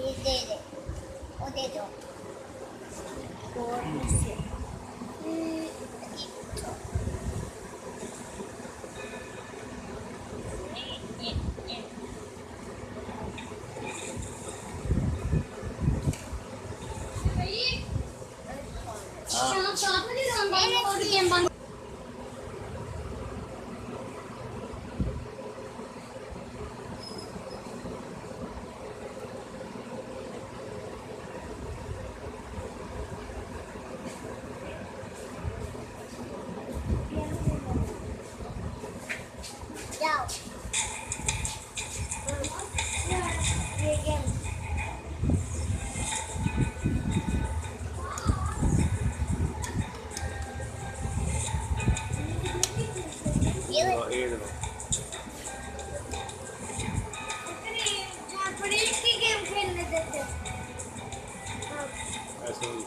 Vedere o dedo corse dritto. Ciao. Idolo. ऐसे ही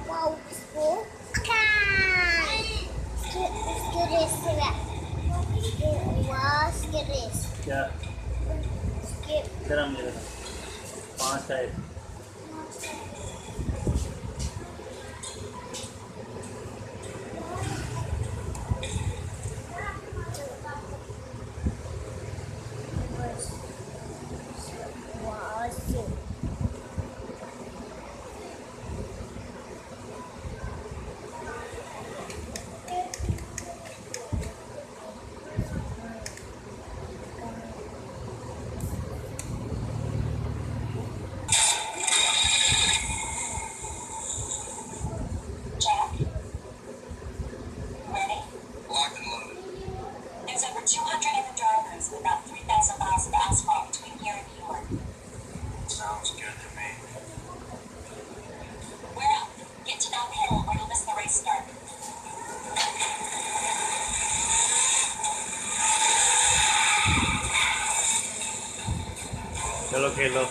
Wow, bukan. Skeris tidak. Wah, skeris. क्या Skip. गरम ले लेना 5 का एक Was. Jack, ready? Locked and loaded. There's over 200 in the drivers and about 3,000 miles of asphalt between here and New York. Sounds good to me. We're out. Get to Down Hill or you'll miss the race start. चलो खेलो